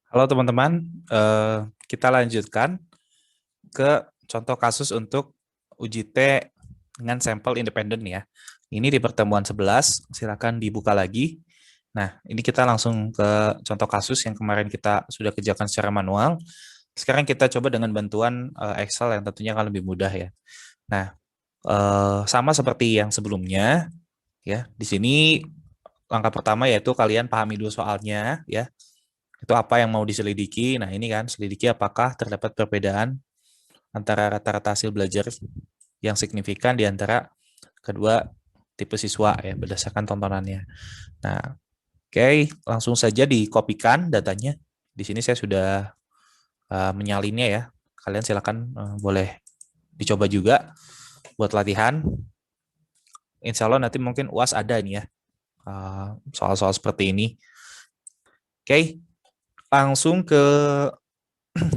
Halo teman-teman, kita lanjutkan ke contoh kasus untuk uji T dengan sampel independen ya. Ini di pertemuan 11, silakan dibuka lagi. Nah, ini kita langsung ke contoh kasus yang kemarin kita sudah kerjakan secara manual. Sekarang kita coba dengan bantuan Excel yang tentunya akan lebih mudah ya. Nah, sama seperti yang sebelumnya ya. Di sini langkah pertama yaitu kalian pahami dulu soalnya ya. Itu apa yang mau diselidiki. Nah, ini kan selidiki apakah terdapat perbedaan antara rata-rata hasil belajar yang signifikan di antara kedua tipe siswa ya berdasarkan tontonannya. Nah, oke, langsung saja dikopikan datanya. Di sini saya sudah menyalinnya ya. Kalian silakan boleh dicoba juga buat latihan. Insya Allah nanti mungkin UAS ada nih ya soal-soal seperti ini. Oke, langsung ke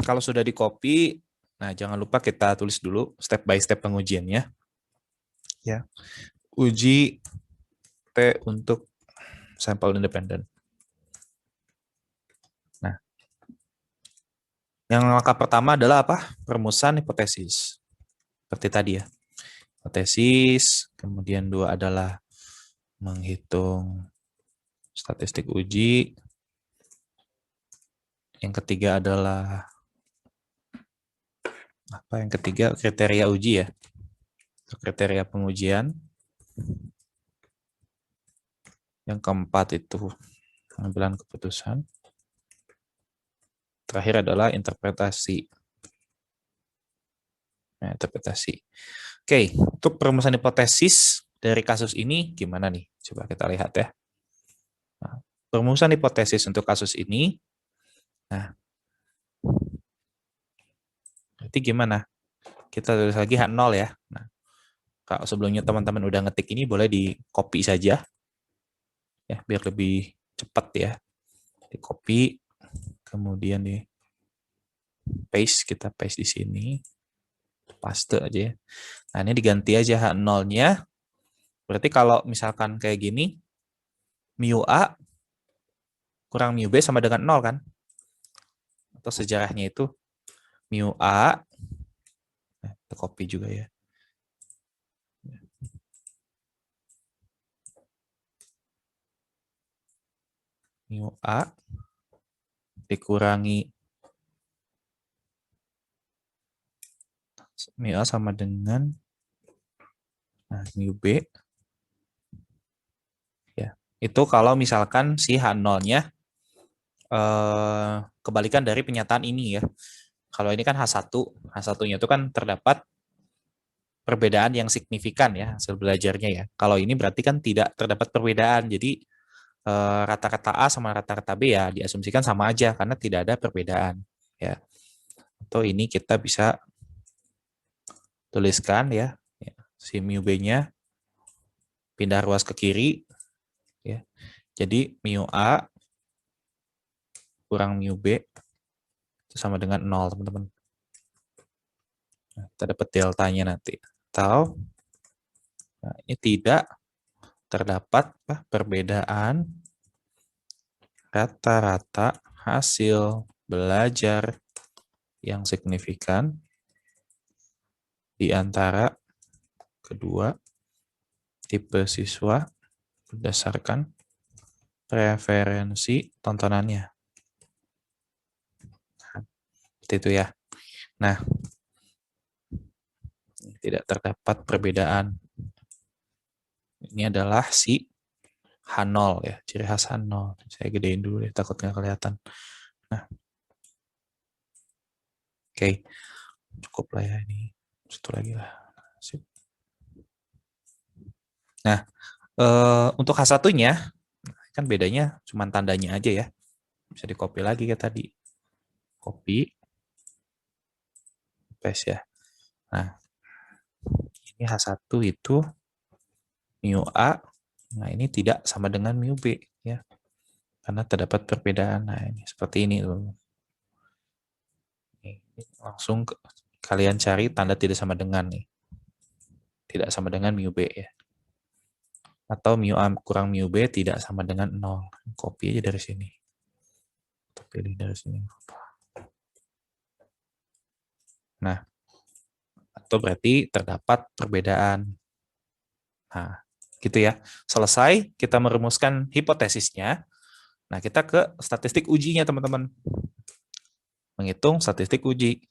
kalau sudah di copy, nah jangan lupa kita tulis dulu step by step pengujiannya. Ya, uji T untuk sampel independen. Nah, yang langkah pertama adalah apa? Perumusan hipotesis. Seperti tadi ya. Hipotesis, kemudian dua adalah menghitung statistik uji. Yang ketiga adalah apa? Yang ketiga kriteria uji ya. Kriteria pengujian. Yang keempat itu pengambilan keputusan. Terakhir adalah interpretasi. Nah, interpretasi. Oke, untuk perumusan hipotesis dari kasus ini gimana nih? Coba kita lihat ya. Nah, perumusan hipotesis untuk kasus ini, nah, berarti gimana? Kita tulis lagi H0 ya. Nah, kalau sebelumnya teman-teman udah ngetik ini, boleh di copy saja, ya, biar lebih cepat ya. Di copy, kemudian di paste, kita paste di sini, paste aja ya. Nah, ini diganti aja H0-nya. Berarti kalau misalkan kayak gini, mu A kurang mu B sama dengan 0 kan? Atau sejarahnya itu mu A, nah, kita copy juga ya. Mu A dikurangi mu A sama dengan mu B. Ya, itu kalau misalkan si H0-nya kebalikan dari penyataan ini ya. Kalau ini kan H1, H1-nya itu kan terdapat perbedaan yang signifikan ya hasil belajarnya ya. Kalau ini berarti kan tidak terdapat perbedaan. Jadi rata-rata A sama rata-rata B ya diasumsikan sama aja karena tidak ada perbedaan ya. Atau ini kita bisa tuliskan ya, si mu B-nya pindah ruas ke kiri ya. Jadi mu A kurang mu B itu sama dengan 0, teman-teman. Nah, kita dapat deltanya nanti. Atau nah, ini tidak terdapat perbedaan rata-rata hasil belajar yang signifikan di antara kedua tipe siswa berdasarkan preferensi tontonannya. Nah, seperti itu ya. Nah, tidak terdapat perbedaan. Ini adalah si H0 ya, ciri khas H0. Saya gedein dulu deh, takut nggak kelihatan. Nah, oke, cukup lah ya ini. Satu lagi lah. Sip. Nah, untuk H1-nya, kan bedanya cuma tandanya aja ya. Bisa di copy lagi kayak tadi. Copy, paste ya. Nah, ini H1 itu mu A, nah ini tidak sama dengan mu B ya. Karena terdapat perbedaan. Nah, ini seperti ini tuh. Ini langsung kalian cari tanda tidak sama dengan nih. Tidak sama dengan mu B ya. Atau mu A kurang mu B tidak sama dengan 0. Copy aja dari sini. pilih dari sini. Nah, itu berarti terdapat perbedaan. Nah, gitu ya. Selesai, kita merumuskan hipotesisnya. Nah, kita ke statistik ujinya, teman-teman. Menghitung statistik uji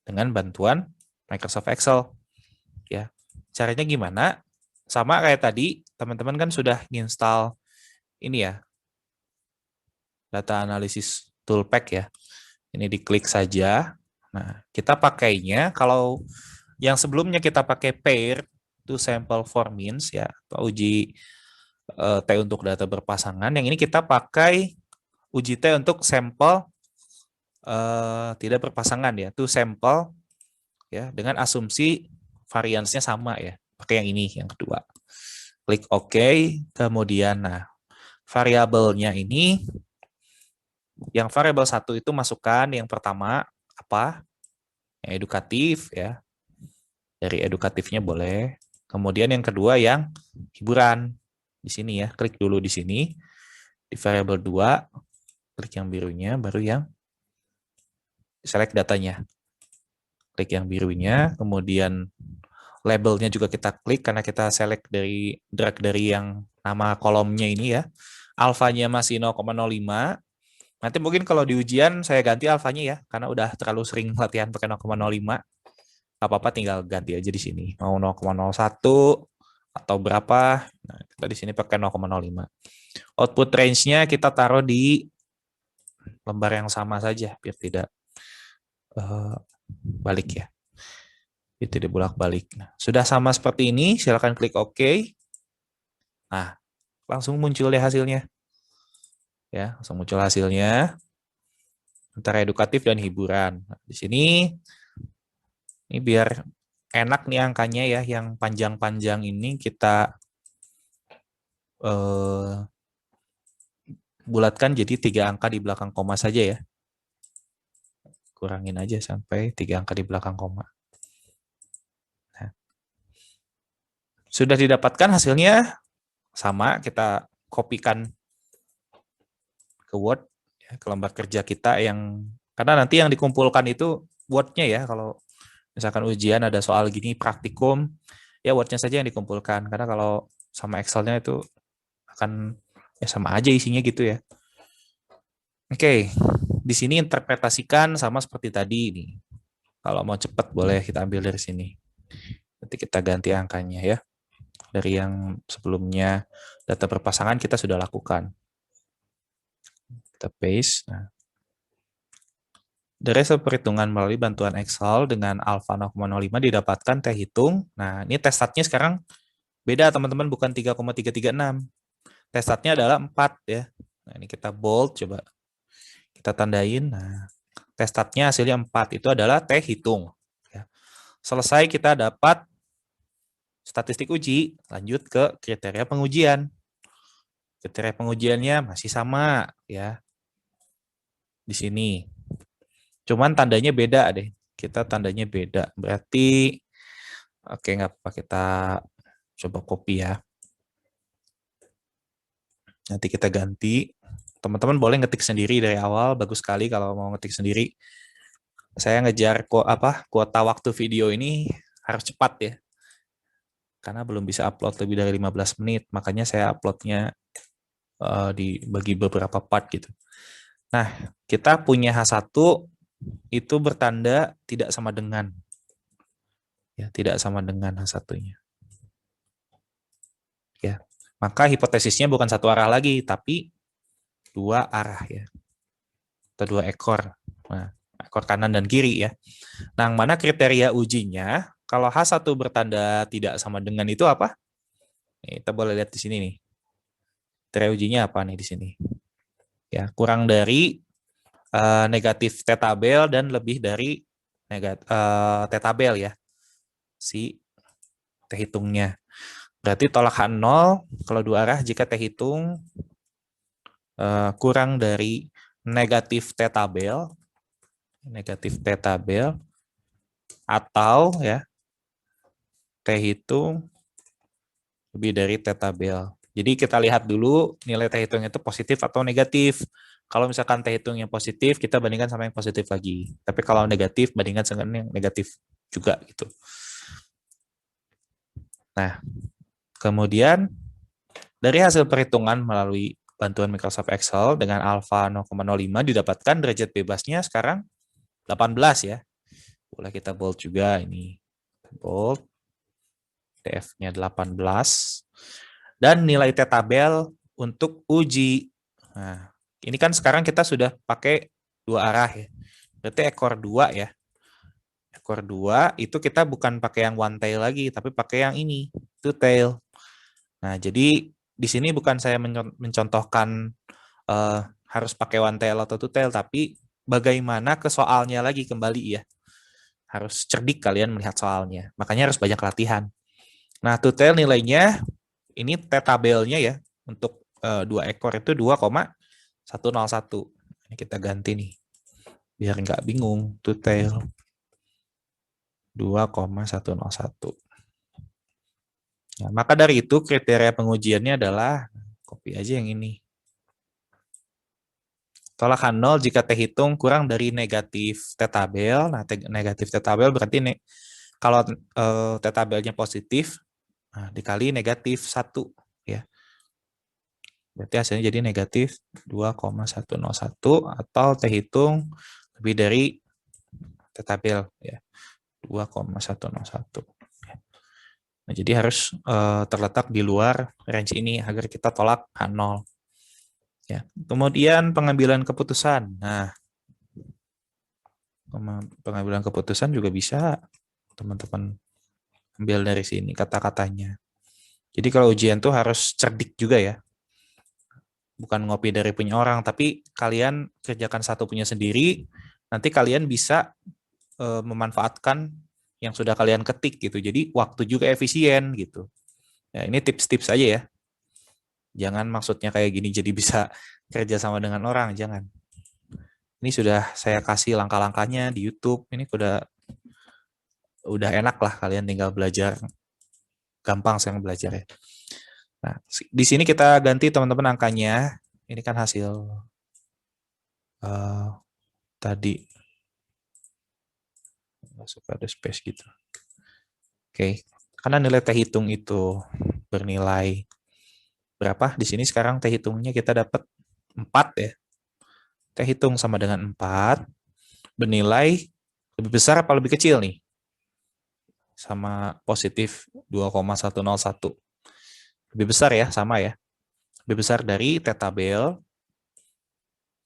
dengan bantuan Microsoft Excel. Ya, caranya gimana? Sama kayak tadi, teman-teman kan sudah install ini ya, data analysis toolpack ya. Ini diklik saja. Nah, kita pakainya kalau yang sebelumnya kita pakai pair to sample for means ya, atau uji T untuk data berpasangan. Yang ini kita pakai uji T untuk sampel tidak berpasangan ya, to sample ya dengan asumsi variansnya sama ya. Pakai yang ini yang kedua. Klik OK, kemudian nah variabelnya ini yang variabel 1 itu masukkan yang pertama apa? Yang edukatif ya. Dari edukatifnya boleh. Kemudian yang kedua yang hiburan. Di sini ya, klik dulu di sini. Di variabel 2, klik yang birunya, baru yang select datanya. Klik yang birunya, kemudian labelnya juga kita klik karena kita select dari drag dari yang nama kolomnya ini ya. Alfanya masih 0,05. Nanti mungkin kalau di ujian saya ganti alfanya ya, karena udah terlalu sering latihan pakai 0,05. Apa-apa tinggal ganti aja di sini. Mau 0,01 atau berapa. Nah, kita di sini pakai 0,05. Output range-nya kita taruh di lembar yang sama saja biar tidak balik ya. Itu dibolak-balik. Nah, sudah sama seperti ini, silakan klik OK. Nah, langsung muncul deh hasilnya. Ya, langsung muncul hasilnya. Antara edukatif dan hiburan. Nah, di sini ini biar enak nih angkanya ya, yang panjang-panjang ini kita bulatkan jadi 3 angka di belakang koma saja ya. Kurangin aja sampai 3 angka di belakang koma. Nah, sudah didapatkan hasilnya sama, kita kopikan ke Word, ya, ke lembar kerja kita yang, karena nanti yang dikumpulkan itu Word-nya ya, kalau misalkan ujian ada soal gini, praktikum, ya Word-nya saja yang dikumpulkan, karena kalau sama Excel-nya itu akan ya sama aja isinya gitu ya. Oke, di sini interpretasikan sama seperti tadi nih. Kalau mau cepat boleh kita ambil dari sini. Nanti kita ganti angkanya ya. Dari yang sebelumnya data berpasangan kita sudah lakukan. Kita paste. Nah. Dari hasil perhitungan melalui bantuan Excel dengan alfa 0,05 didapatkan T hitung. Nah, ini tes statnya sekarang beda teman-teman, bukan 3,336. Tes statnya adalah 4 ya. Nah, ini kita bold, coba kita tandain. Nah, tes statnya hasilnya 4, itu adalah T hitung. Ya. Selesai kita dapat statistik uji, lanjut ke kriteria pengujian. Kriteria pengujiannya masih sama ya. Di sini. Cuman tandanya beda deh. Kita tandanya beda. Berarti oke, nggak apa-apa, kita coba copy ya. Nanti kita ganti. Teman-teman boleh ngetik sendiri dari awal, bagus sekali kalau mau ngetik sendiri. Saya ngejar kuota waktu video ini harus cepat ya. Karena belum bisa upload lebih dari 15 menit, makanya saya uploadnya dibagi beberapa part gitu. Nah, kita punya H1 itu bertanda tidak sama dengan. Ya, tidak sama dengan H1-nya. Ya. Maka hipotesisnya bukan satu arah lagi, tapi 2 arah ya. Atau 2 ekor. Nah, ekor kanan dan kiri ya. Nah, yang mana kriteria ujinya, kalau H1 bertanda tidak sama dengan itu apa? Nih, kita boleh lihat di sini nih. Kriteria ujinya apa nih di sini? Ya, kurang dari negatif T tabel dan lebih dari T tabel ya. Si T hitungnya. Berarti tolakan 0 kalau 2 arah jika T hitung kurang dari negatif T tabel, atau ya T hitung lebih dari T tabel. Jadi kita lihat dulu nilai T hitungnya itu positif atau negatif. Kalau misalkan T hitungnya positif, kita bandingkan sama yang positif lagi. Tapi kalau negatif, bandingkan dengan yang negatif juga gitu. Nah, kemudian dari hasil perhitungan melalui bantuan Microsoft Excel dengan alfa 0,05 didapatkan derajat bebasnya sekarang 18 ya. Boleh kita bold juga ini. Bold. TF-nya 18. Dan nilai T tabel untuk uji. Nah, ini kan sekarang kita sudah pakai dua arah ya. Berarti ekor 2 ya. Ekor 2 itu kita bukan pakai yang one tail lagi, tapi pakai yang ini, two tail. Nah, jadi di sini bukan saya mencontohkan harus pakai one tail atau two tail, tapi bagaimana ke soalnya lagi kembali ya. Harus cerdik kalian melihat soalnya. Makanya harus banyak latihan. Nah, two tail nilainya, ini T tabelnya ya, untuk dua ekor itu 2,101. Ini kita ganti nih, biar nggak bingung, two tail 2,101. Nah, maka dari itu kriteria pengujiannya adalah, copy aja yang ini. Tolakan 0 jika T hitung kurang dari negatif T tabel. Nah, negatif T tabel berarti kalau T tabelnya positif, nah, dikali negatif 1. Ya. Berarti hasilnya jadi negatif 2,101 atau T hitung lebih dari T tabel. Ya. 2,101. Nah, jadi harus terletak di luar range ini agar kita tolak H0. Ya. Kemudian pengambilan keputusan. Nah, pengambilan keputusan juga bisa teman-teman ambil dari sini kata-katanya. Jadi kalau ujian tuh harus cerdik juga ya. Bukan ngopi dari punya orang, tapi kalian kerjakan satu punya sendiri, nanti kalian bisa memanfaatkan yang sudah kalian ketik gitu. Jadi waktu juga efisien gitu. Ya, ini tips-tips aja ya. Jangan maksudnya kayak gini jadi bisa kerja sama dengan orang, jangan. Ini sudah saya kasih langkah-langkahnya di YouTube. Ini udah enak lah kalian tinggal belajar. Gampang sekarang belajar ya. Nah, di sini kita ganti teman-teman angkanya. Ini kan hasil tadi. Suka ada space gitu. Oke, karena nilai T hitung itu bernilai berapa? Di sini sekarang T hitungnya kita dapat 4 ya. T hitung sama dengan 4, bernilai lebih besar apa lebih kecil nih? Sama positif 2,101. Lebih besar ya, sama ya. Lebih besar dari T tabel,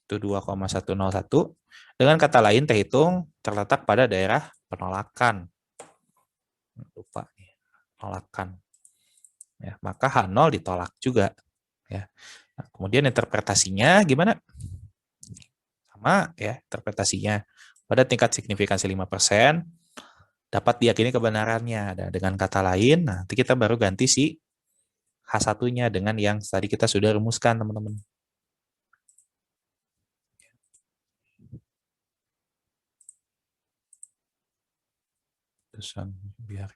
itu 2,101. Dengan kata lain, T hitung terletak pada daerah penolakan. Lupa nih, penolakan. Ya, maka H0 ditolak juga. Ya. Nah, kemudian interpretasinya gimana? Sama ya, interpretasinya. Pada tingkat signifikansi 5%, dapat diyakini kebenarannya. Dan dengan kata lain, nanti kita baru ganti si H1-nya dengan yang tadi kita sudah rumuskan, teman-teman. Biar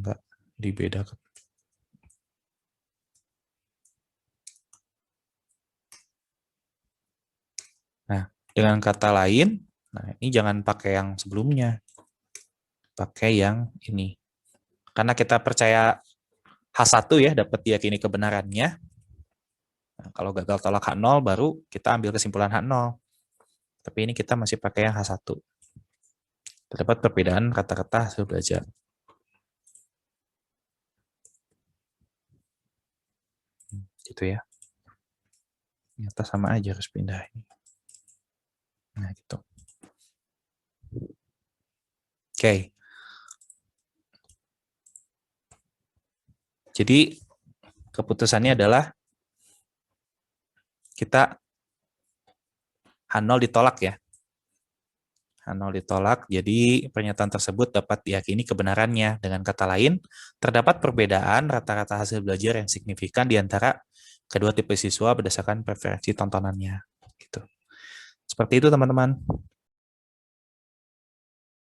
nggak dibedakan. Nah, dengan kata lain, nah ini jangan pakai yang sebelumnya. Pakai yang ini. Karena kita percaya H1 ya, dapat diyakini kebenarannya. Nah, kalau gagal tolak H0, baru kita ambil kesimpulan H0. Tapi ini kita masih pakai yang H1. Terdapat perbedaan kata-kata hasil belajar. Gitu ya. Ternyata sama aja harus pindah ini. Nah, gitu. Oke. Jadi, keputusannya adalah kita H0 ditolak ya. H0 ditolak, jadi pernyataan tersebut dapat diyakini kebenarannya. Dengan kata lain, terdapat perbedaan rata-rata hasil belajar yang signifikan di antara kedua tipe siswa berdasarkan preferensi tontonannya. Gitu. Seperti itu teman-teman.